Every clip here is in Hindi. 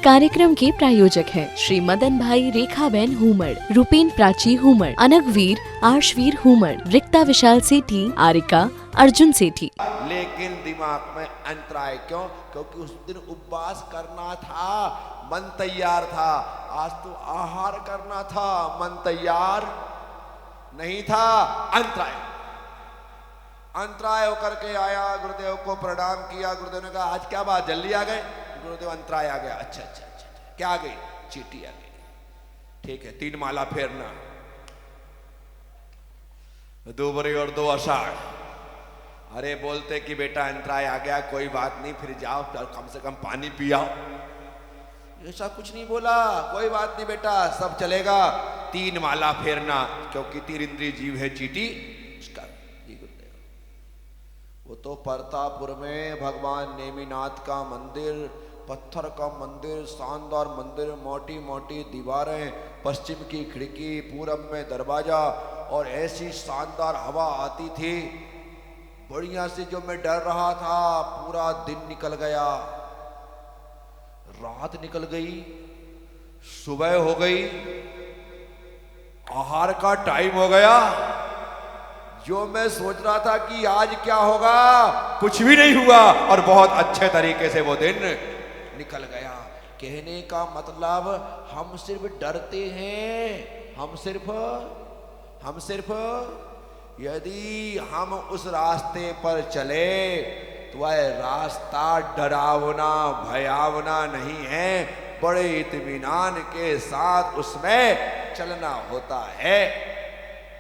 कार्यक्रम के प्रायोजक हैं श्री मदन भाई रेखाबेन हुमड़, रूपेन प्राची हुमड़, अनगवीर आर्शवीर हुमड़, रिक्ता विशाल सेठी, आरिका अर्जुन सेठी। लेकिन दिमाग में अंतराय क्यों? क्योंकि उस दिन उपवास करना था, मन तैयार था। आज तो आहार करना था, मन तैयार नहीं था। अंतराय होकर के आया, गुरुदेव को प्रणाम किया। गुरुदेव ने कहा आज क्या बात, जल्दी आ गए? गुरुदेव अंतराय आ गया। अच्छा, क्या आ गई? चीटी आ गई। ठीक है, 3 माला फेरना, 2 बरी और 2 आषाढ़। अरे बोलते कि बेटा अंतराय आ गया, कोई बात नहीं, फिर जाओ, कम से कम पानी पियाओ। ऐसा कुछ नहीं बोला, कोई बात नहीं बेटा, सब चलेगा। 3 माला फेरना, क्योंकि 3 इंद्रिय जीव है चीटी उसका। वो तो परतापुर में भगवान नेमिनाथ का मंदिर, पत्थर का मंदिर, शानदार मंदिर, मोटी मोटी दीवारें, पश्चिम की खिड़की, पूरब में दरवाजा, और ऐसी शानदार हवा आती थी बढ़िया से, जो मैं डर रहा था। पूरा दिन निकल गया, रात निकल गई, सुबह हो गई, आहार का टाइम हो गया। जो मैं सोच रहा था कि आज क्या होगा, कुछ भी नहीं हुआ, और बहुत अच्छे तरीके से वो दिन निकल गया। कहने का मतलब, हम सिर्फ डरते हैं, हम सिर्फ यदि हम उस रास्ते पर चले तो वह रास्ता डरावना भयावना नहीं है, बड़े इत्मीनान के साथ उसमें चलना होता है।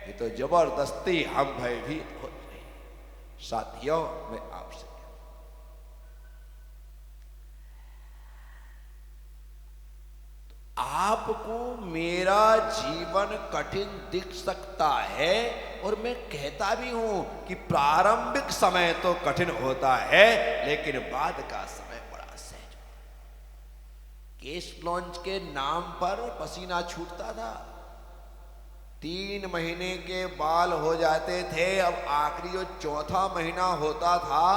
ये तो जबरदस्ती हम भयभीत हो रहे हैं। साथियों, मैं आपसे आपको मेरा जीवन कठिन दिख सकता है, और मैं कहता भी हूं कि प्रारंभिक समय तो कठिन होता है, लेकिन बाद का समय बड़ा सहज। केश लॉन्च के नाम पर पसीना छूटता था, 3 महीने के बाल हो जाते थे, अब आखिरी जो 4था महीना होता था,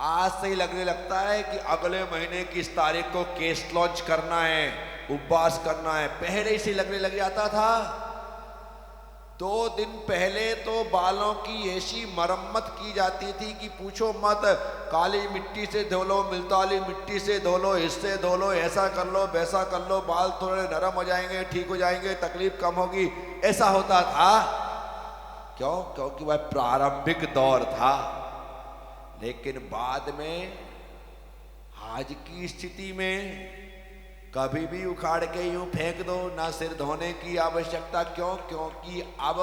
आज से ही लगने लगता है कि अगले महीने की इस तारीख को केस लॉन्च करना है, उपवास करना है। पहले से लगने लग जाता था। 2 दिन पहले तो बालों की ऐसी मरम्मत की जाती थी कि पूछो मत। काली मिट्टी से धो लो, मुल्तानी मिट्टी से धो लो, इससे धो लो, ऐसा कर लो, वैसा कर लो, बाल थोड़े नरम हो जाएंगे, ठीक हो जाएंगे, तकलीफ कम होगी, ऐसा होता था। क्यों? क्योंकि वह प्रारंभिक दौर था। लेकिन बाद में, आज की स्थिति में, कभी भी उखाड़ के यूं फेंक दो, ना सिर धोने की आवश्यकता। क्यों? क्योंकि अब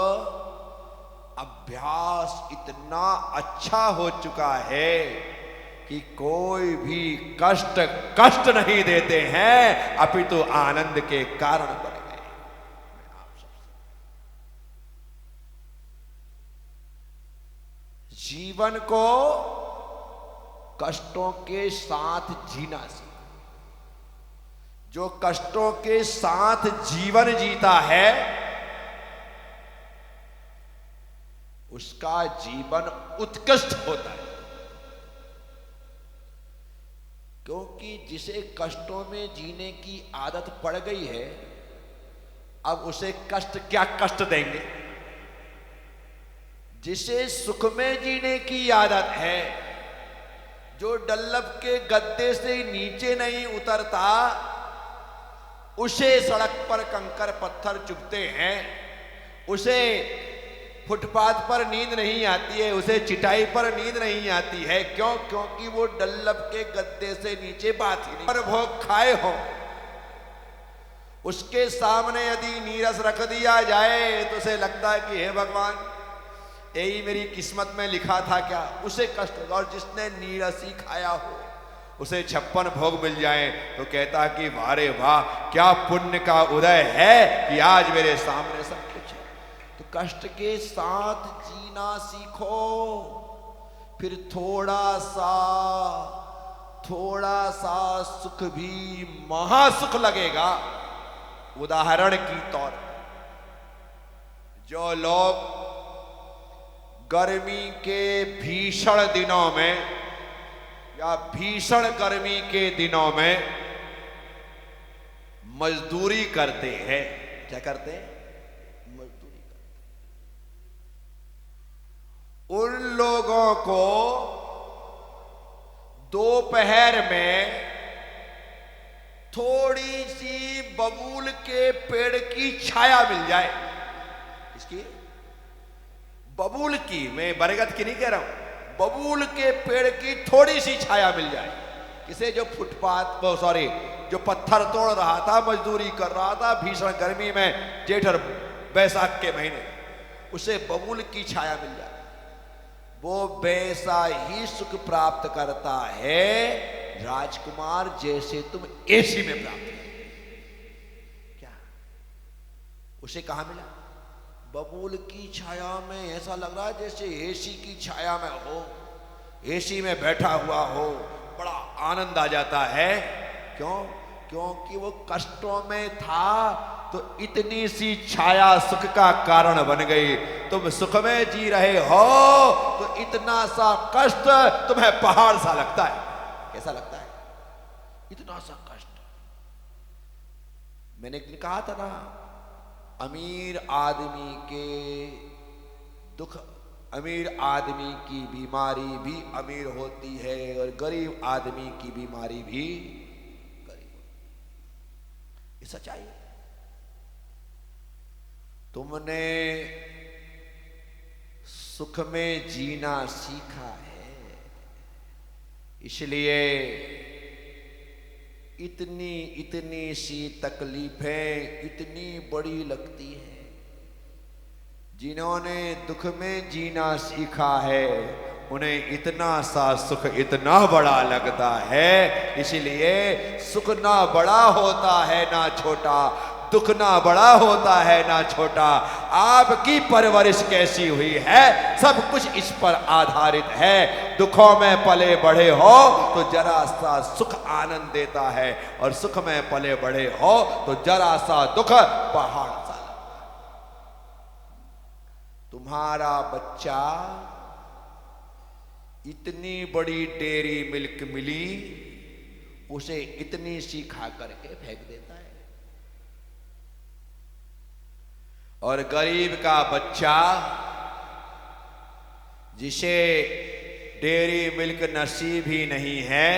अभ्यास इतना अच्छा हो चुका है कि कोई भी कष्ट नहीं देते हैं, अपितु आनंद के कारण बन गए। मैं आप सबसे जीवन को कष्टों के साथ जीना सीखो। जो कष्टों के साथ जीवन जीता है, उसका जीवन उत्कृष्ट होता है। क्योंकि जिसे कष्टों में जीने की आदत पड़ गई है, अब उसे कष्ट क्या कष्ट देंगे। जिसे सुख में जीने की आदत है, जो डल्लब के गद्दे से नीचे नहीं उतरता, उसे सड़क पर कंकर पत्थर चुभते हैं, उसे फुटपाथ पर नींद नहीं आती है, उसे चिटाई पर नींद नहीं आती है। क्यों? क्योंकि वो डल्लब के गद्दे से नीचे बात ही नहीं। पर भोग खाए हो, उसके सामने यदि नीरस रख दिया जाए तो उसे लगता है कि हे भगवान, यही मेरी किस्मत में लिखा था क्या? उसे कष्ट होगा। और जिसने नीरस ही खाया हो, उसे 56 भोग मिल जाए तो कहता कि वारे वाह, क्या पुण्य का उदय है कि आज मेरे सामने सब कुछ है। तो कष्ट के साथ जीना सीखो, फिर थोड़ा सा सुख भी महासुख लगेगा। उदाहरण की तौर पर, जो लोग गर्मी के भीषण दिनों में या भीषण गर्मी के दिनों में मजदूरी करते हैं। क्या करते हैं? मजदूरी करते हैं। उन लोगों को दोपहर में थोड़ी सी बबूल के पेड़ की छाया मिल जाए, इसकी बबूल की, मैं बरगद की नहीं कह रहा हूं, बबूल के पेड़ की थोड़ी सी छाया मिल जाए। किसे? जो फुटपाथ पर, सॉरी, जो पत्थर तोड़ रहा था, मजदूरी कर रहा था भीषण गर्मी में, जेठ और बैसाख के महीने, उसे बबूल की छाया मिल जाए, वो वैसा ही सुख प्राप्त करता है राजकुमार जैसे तुम एसी में प्राप्त करते। क्या उसे कहां मिला? बबूल की छाया में। ऐसा लग रहा है जैसे एसी की छाया में हो, एसी में बैठा हुआ हो, बड़ा आनंद आ जाता है। क्यों? क्योंकि वो कष्टों में था तो इतनी सी छाया सुख का कारण बन गई। तुम सुख में जी रहे हो तो इतना सा कष्ट तुम्हें पहाड़ सा लगता है। कैसा लगता है? इतना सा कष्ट। मैंने एक दिन कहा था ना, अमीर आदमी के दुख, अमीर आदमी की बीमारी भी अमीर होती है और गरीब आदमी की बीमारी भी गरीब होती है। ये सच्चाई है। तुमने सुख में जीना सीखा है, इसलिए इतनी इतनी सी तकलीफें इतनी बड़ी लगती हैं। जिन्होंने दुख में जीना सीखा है उन्हें इतना सा सुख इतना बड़ा लगता है। इसलिए सुख ना बड़ा होता है ना छोटा, दुख ना बड़ा होता है ना छोटा। आपकी परवरिश कैसी हुई है, सब कुछ इस पर आधारित है। दुखों में पले बढ़े हो तो जरा सा सुख आनंद देता है, और सुख में पले बढ़े हो तो जरा सा दुख पहाड़ सा। तुम्हारा बच्चा इतनी बड़ी डेयरी मिल्क मिली, उसे इतनी सी खा करके फेंक देता है। और गरीब का बच्चा जिसे डेयरी मिल्क नसीब ही नहीं है,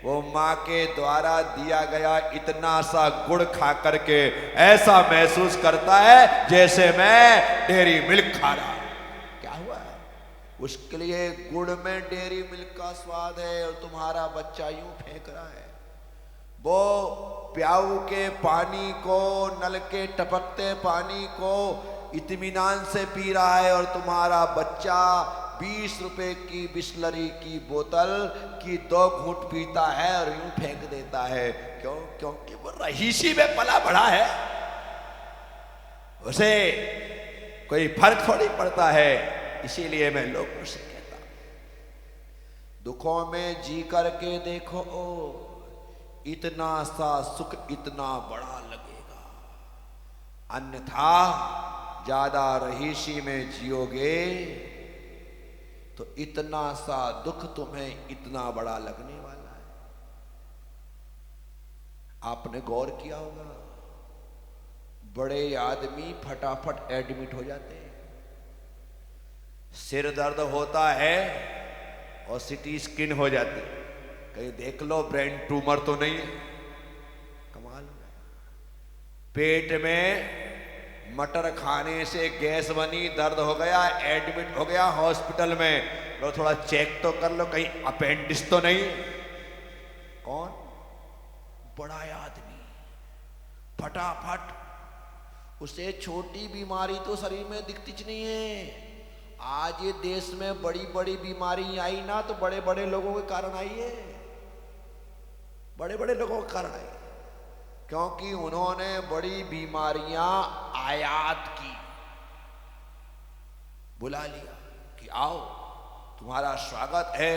वो मां के द्वारा दिया गया इतना सा गुड़ खा करके ऐसा महसूस करता है जैसे मैं डेयरी मिल्क खा रहा हूं। क्या हुआ है? उसके लिए गुड़ में डेयरी मिल्क का स्वाद है और तुम्हारा बच्चा यूं फेंक रहा है। वो प्याऊ के पानी को, नल के टपकते पानी को इत्मीनान से पी रहा है, और तुम्हारा बच्चा 20 रुपए की बिस्लरी की बोतल की 2 घूंट पीता है और यूं फेंक देता है। क्यों? क्योंकि वो रहीसी में पला बढ़ा है, उसे कोई फर्क थोड़ी पड़ता है। इसीलिए मैं लोगों से कहता हूं, दुखों में जी करके देखो, इतना सा सुख इतना बड़ा लगेगा। अन्यथा ज्यादा रहीसी में जियोगे तो इतना सा दुख तुम्हें इतना बड़ा लगने वाला है। आपने गौर किया होगा, बड़े आदमी फटाफट एडमिट हो जाते हैं। सिर दर्द होता है और सिटी स्किन हो जाती है, कहीं देख लो ब्रेन ट्यूमर तो नहीं है। कमाल है। पेट में मटर खाने से गैस बनी, दर्द हो गया, एडमिट हो गया हॉस्पिटल में। लो थोड़ा चेक तो कर लो कहीं अपेंडिक्स तो नहीं। कौन? बड़ा आदमी फटाफट, उसे छोटी बीमारी तो शरीर में दिखती नहीं है। आज ये देश में बड़ी बड़ी बीमारी आई ना तो बड़े बड़े लोगों के कारण आई है, बड़े बड़े लोगों के कारण आई, क्योंकि उन्होंने बड़ी बीमारियां आयात की। बुला लिया कि आओ तुम्हारा स्वागत है,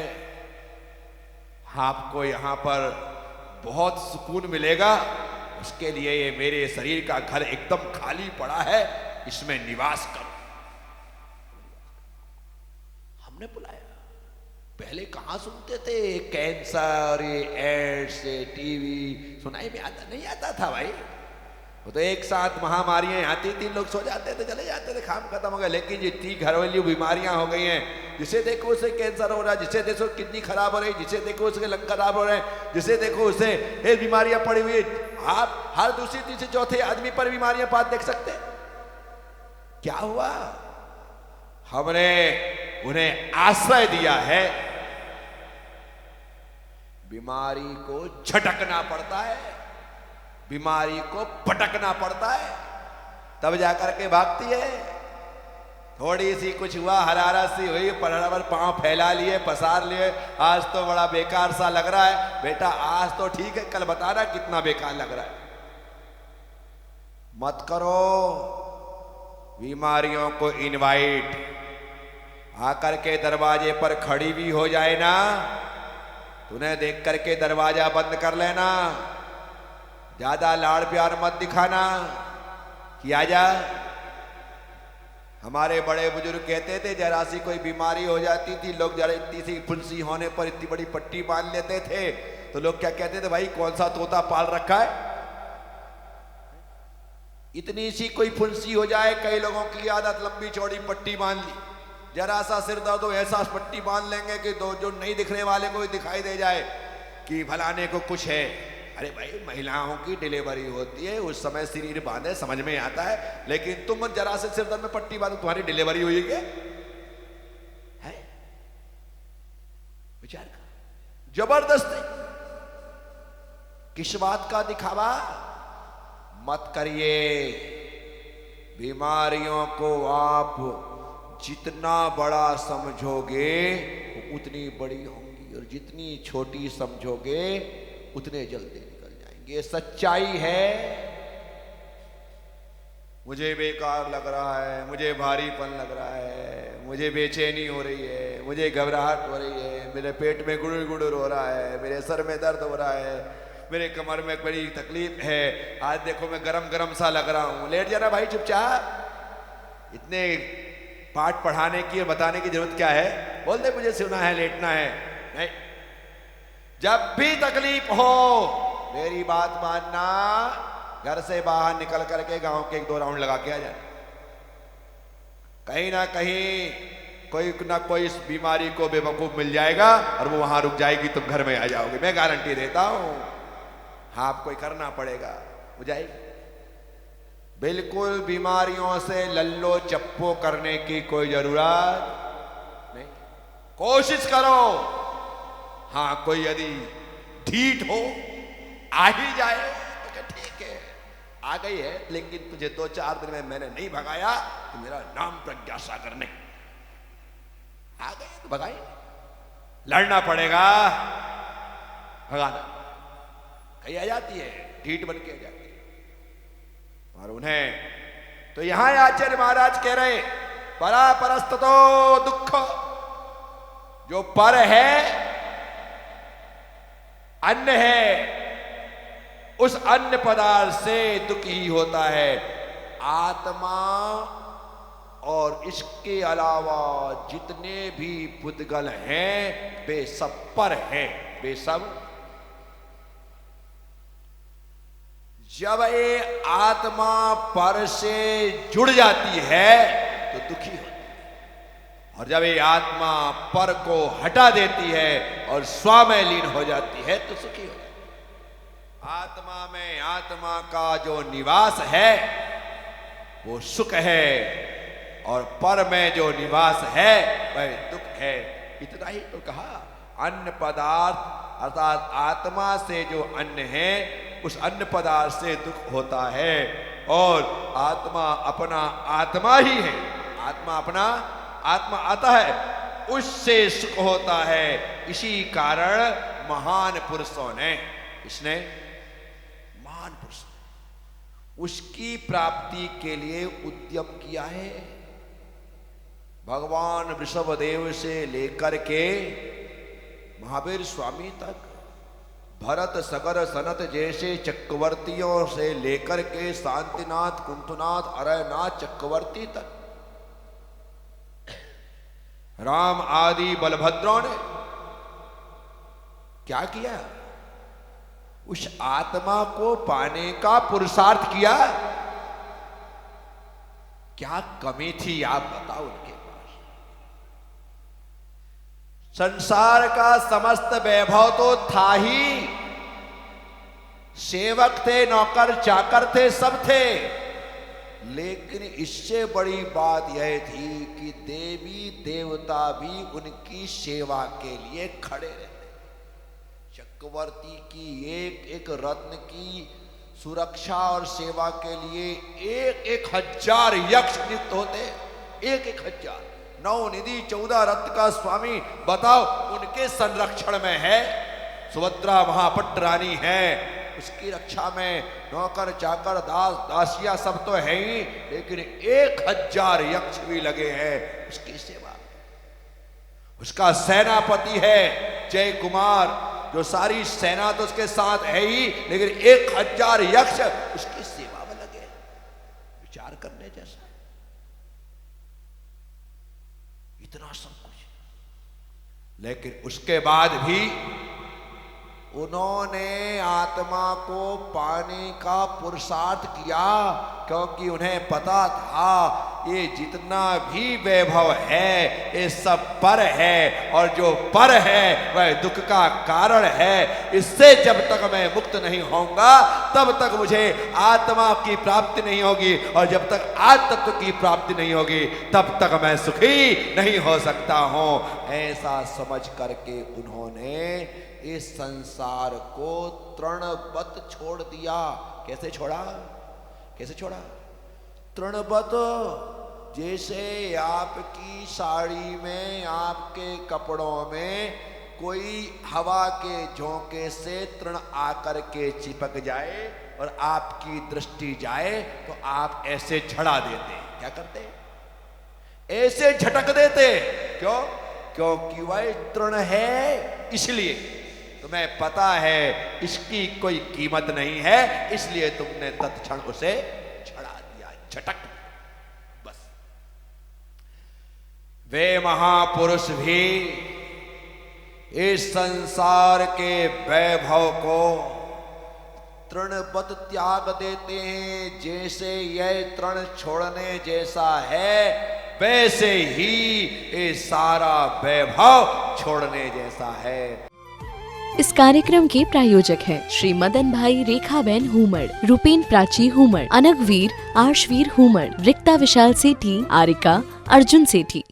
आपको यहां पर बहुत सुकून मिलेगा, उसके लिए ये मेरे शरीर का घर एकदम खाली पड़ा है, इसमें निवास करो। हमने बुलाया, पहले कहाँ सुनते थे, कैंसर, ये एड्स, टीवी सुनाई में आता नहीं आता था भाई। वो तो एक साथ महामारियां आती थी, लोग सो जाते थे, चले जाते थे, काम खत्म हो गया। लेकिन जितनी घरेलू बीमारियां हो गई हैं, जिसे देखो उसे कैंसर हो रहा है, जिसे देखो किडनी खराब हो रही, जिसे देखो उसके लंग खराब हो रहे हैं, जिसे देखो उसे ये बीमारियां पड़ी हुई। आप हर दूसरी तीसरे चौथे आदमी पर बीमारियां पात देख सकते। क्या हुआ? हमने उन्हें आश्रय दिया है। बीमारी को झटकना पड़ता है, बीमारी को पटकना पड़ता है, तब जाकर के भागती है। थोड़ी सी कुछ हुआ, हरारत सी हुई, पर पांव फैला लिए, पसार लिए, आज तो बड़ा बेकार सा लग रहा है। बेटा आज तो ठीक है, कल बताना कितना बेकार लग रहा है। मत करो बीमारियों को इनवाइट। आकर के दरवाजे पर खड़ी भी हो जाए ना, तूने देख करके दरवाजा बंद कर लेना। ज्यादा लाड़ प्यार मत दिखाना कि आजा। हमारे बड़े बुजुर्ग कहते थे, जरा सी कोई बीमारी हो जाती थी, लोग जरा इतनी सी फुंसी होने पर इतनी बड़ी पट्टी बांध लेते थे, तो लोग क्या कहते थे, भाई कौन सा तोता पाल रखा है। इतनी सी कोई फुंसी हो जाए, कई लोगों की आदत लंबी चौड़ी पट्टी बांध ली, जरा सा सिर दर्द हो ऐसा पट्टी बांध लेंगे कि दो जो नहीं दिखने वाले को दिखाई दे जाए कि फलाने को कुछ है। अरे भाई महिलाओं की डिलीवरी होती है, उस समय शरीर बांधे समझ में आता है, लेकिन तुम जरा से सिर दर्द में पट्टी बांधो, तुम्हारी डिलीवरी हुई है? विचार कर। जबरदस्ती किस बात का दिखावा मत करिए। बीमारियों को आप जितना बड़ा समझोगे उतनी बड़ी होंगी, और जितनी छोटी समझोगे उतने जल्दी निकल जाएंगे। ये सच्चाई है। मुझे बेकार लग रहा है, मुझे भारीपन लग रहा है, मुझे बेचैनी हो रही है, मुझे घबराहट हो रही है, मेरे पेट में गुड़ुर गुड़ुर हो रहा है, मेरे सर में दर्द हो रहा है, मेरे कमर में बड़ी तकलीफ है, आज देखो मैं गरम गरम सा लग रहा हूं। लेट जाना भाई चुपचाप। इतने पाठ पढ़ाने की और बताने की जरूरत क्या है? बोल दे मुझे सोना है, लेटना है। नहीं, जब भी तकलीफ हो मेरी बात मानना, घर से बाहर निकल करके गांव के 1-2 राउंड लगा के आ जाना। कहीं ना कहीं कोई ना कोई इस बीमारी को बेवकूफ मिल जाएगा और वो वहां रुक जाएगी, तुम घर में आ जाओगे, मैं गारंटी देता हूं। हाँ, आपको करना पड़ेगा, हो जाएगी। बिल्कुल बीमारियों से लल्लो चप्पो करने की कोई जरूरत नहीं। कोशिश करो। हाँ, कोई यदि ढीठ हो आ ही जाए तो ठीक है, आ गई है, लेकिन तुझे 2-4 दिन में मैंने नहीं भगाया तो मेरा नाम प्रज्ञा सागर नहीं। आ गए तो भगाए, लड़ना पड़ेगा, भगाना। कहीं आ जाती है, ढीठ बन के आ जाती है। और उन्हें तो यहां आचार्य महाराज कह रहे, परा परस्ततो दुख, जो पर है, अन्न है, उस अन्न पदार्थ से दुख ही होता है। आत्मा और इसके अलावा जितने भी पुद्गल हैं वे सब पर हैं, वे सब। जब ये आत्मा पर से जुड़ जाती है तो दुखी होती है, और जब ये आत्मा पर को हटा देती है और स्व में लीन हो जाती है तो सुखी हो जाती है। आत्मा में आत्मा का जो निवास है वो सुख है, और पर में जो निवास है वह दुख है। इतना ही तो कहा। अन्न पदार्थ अर्थात आत्मा से जो अन्न है उस अन्न पदार्थ से दुख होता है, और आत्मा अपना आत्मा ही है, आत्मा अपना आत्मा आता है, उससे सुख होता है। इसी कारण महान पुरुषों ने, इसने महान पुरुष उसकी प्राप्ति के लिए उद्यम किया है। भगवान वृषभदेव से लेकर के महावीर स्वामी तक, भरत सगर सनत जैसे चक्रवर्तियों से लेकर के शांतिनाथ, कुंतुनाथ, अरयनाथ चक्रवर्ती तक, राम आदि बलभद्रों ने क्या किया? उस आत्मा को पाने का पुरुषार्थ किया। क्या कमी थी आप बताओ उनके पास? संसार का समस्त वैभव तो था ही, सेवक थे, नौकर चाकर थे, सब थे, लेकिन इससे बड़ी बात यह थी कि देवी देवता भी उनकी सेवा के लिए खड़े रहते। चक्रवर्ती की एक एक रत्न की सुरक्षा और सेवा के लिए एक एक हजार यक्ष नियुक्त होते, एक एक हजार। 9 निधि 14 रत्न का स्वामी बताओ उनके संरक्षण में है। सुभद्रा महापट रानी है, उसकी रक्षा में नौकर चाकर दास दासिया सब तो है ही, लेकिन 1000 यक्ष भी लगे हैं उसकी सेवा में। उसका सेनापति है जय कुमार, जो सारी सेना तो उसके साथ है ही, लेकिन 1000 यक्ष उसकी सेवा में लगे। विचार करने जैसा है। इतना सब कुछ, लेकिन उसके बाद भी उन्होंने आत्मा को पाने का पुरुषार्थ किया, क्योंकि उन्हें पता था ये जितना भी वैभव है ये सब पर है, और जो पर है वह दुख का कारण है। इससे जब तक मैं मुक्त नहीं होऊंगा तब तक मुझे आत्मा की प्राप्ति नहीं होगी, और जब तक आत्म तत्व की प्राप्ति नहीं होगी तब तक मैं सुखी नहीं हो सकता हूं। ऐसा समझ करके उन्होंने इस संसार को तृणवत छोड़ दिया। कैसे छोड़ा? कैसे छोड़ा? तृणवत, जैसे आपकी साड़ी में, आपके कपड़ों में कोई हवा के झोंके से तृण आकर के चिपक जाए और आपकी दृष्टि जाए तो आप ऐसे झड़ा देते। क्या करते? ऐसे झटक देते। क्यों? क्योंकि वह तृण है, इसलिए तुम्हें पता है इसकी कोई कीमत नहीं है, इसलिए तुमने तत्क्षण उसे झड़ा दिया। झटक, बस। वे महापुरुष भी इस संसार के वैभव को तृणवत त्याग देते हैं। जैसे यह तृण छोड़ने जैसा है, वैसे ही ये सारा वैभव छोड़ने जैसा है। इस कार्यक्रम के प्रायोजक हैं श्री मदन भाई रेखाबेन हुमड़, रूपेन प्राची हुमड़, अनगवीर आर्शवीर हुमड़, रिक्ता विशाल सेठी, आरिका अर्जुन सेठी।